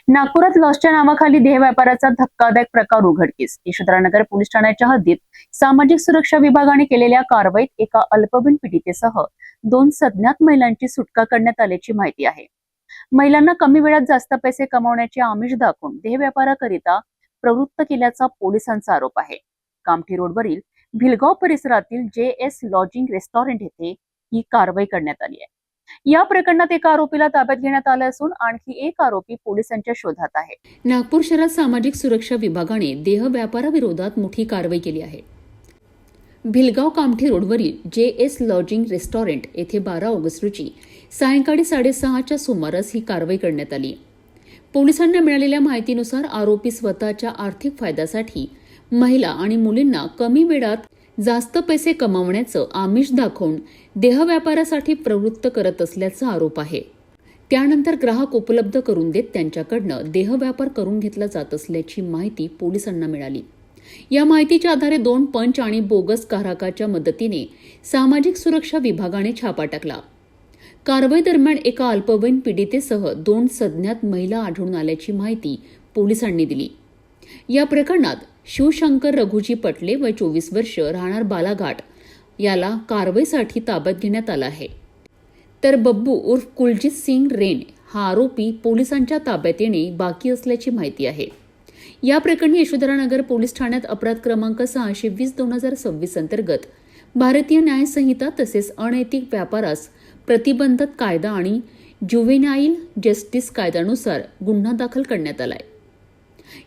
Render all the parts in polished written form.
नागपुरात लॉसच्या नावाखाली देह व्यापाराचा धक्कादायक प्रकार उघडकीस. यशोधरानगर पोलीस ठाण्याच्या हद्दीत सामाजिक सुरक्षा विभागाने केलेल्या कारवाईत एका अल्पवयीन पीडितेसह 2 सज्ञात महिलांची सुटका करण्यात आल्याची माहिती आहे. महिलांना कमी वेळात जास्त पैसे कमावण्याचे आमिष दाखवून देह व्यापाराकरिता प्रवृत्त केल्याचा पोलिसांचा आरोप आहे. कामठी रोडवरील भिलगाव परिसरातील JS लॉजिंग रेस्टॉरंट येथे ही कारवाई करण्यात आली आहे. या प्रकरणात एका आरोपीला ताब्यात घेण्यात आले असून आणखी एक आरोपी पोलिसांच्या शोधात आहे. नागपूर शहरात सामाजिक सुरक्षा विभागाने देह व्यापाराविरोधात मोठी कारवाई केली आहे. भिलगाव कामठी रोडवरील JS लॉजिंग रेस्टॉरंट येथे 12 ऑगस्ट रोजी सायंकाळी 6:30च्या सुमारास ही कारवाई करण्यात आली. पोलिसांना मिळालेल्या माहितीनुसार आरोपी स्वतःच्या आर्थिक फायद्यासाठी महिला आणि मुलींना कमी वेळात जास्त पैसे कमावण्याचं आमिष दाखवून देह व्यापारासाठी प्रवृत्त करत असल्याचा आरोप आहे. त्यानंतर ग्राहक उपलब्ध करून देत त्यांच्याकडनं देह व्यापार करून घेतला जात असल्याची माहिती पोलिसांना मिळाली. या माहितीच्या आधारे 2 पंच आणि बोगस ग्राहकाच्या मदतीने सामाजिक सुरक्षा विभागाने छापा टाकला. कारवाई दरम्यान एका अल्पवयीन पीडितेसह 2 सज्ञात महिला आढळून आल्याची माहिती पोलिसांनी दिली. या प्रकरणात शिवशंकर रघुजी पटले वय 24 वर्ष राहणार बालाघाट याला कारवाईसाठी ताब्यात घेण्यात आलं आहे. तर बब्बू उर्फ कुलजीत सिंग रेन हा आरोपी पोलिसांच्या ताब्यात येणे बाकी असल्याची माहिती आहे. या प्रकरणी यशोधरानगर पोलीस ठाण्यात अपराध क्रमांक 620/2026 अंतर्गत भारतीय न्याय संहिता तसेच अनैतिक व्यापारास प्रतिबंधक कायदा आणि ज्युव्हेनाईल जस्टिस कायद्यानुसार गुन्हा दाखल करण्यात आलाय.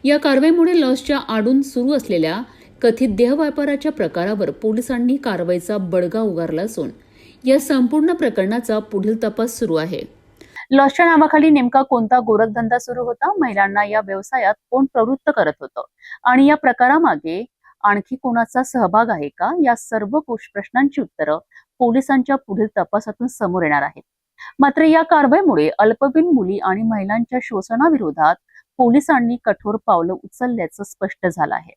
या कारवाईमुळे लॉसच्या आडून सुरू असलेल्या कथित देह व्यापाराच्या प्रकारावर पोलिसांनी कारवाईचा बडगा उगारला असून या संपूर्ण प्रकरणाचा पुढील तपास सुरू आहे. लॉसच्या नावाखाली नेमका कोणता गोरखधंदा सुरू होता, महिलांना या व्यवसायात कोण प्रवृत्त करत होतं आणि या प्रकारामागे आणखी कोणाचा सहभाग आहे का, या सर्व प्रश्नांची उत्तरं पोलिसांच्या पुढील तपासातून समोर येणार आहेत. मात्र या कारवाईमुळे अल्पवयीन मुली आणि महिलांच्या शोषणाविरोधात पोलिसांनी कठोर पावलं उचलल्याचं स्पष्ट झालं आहे.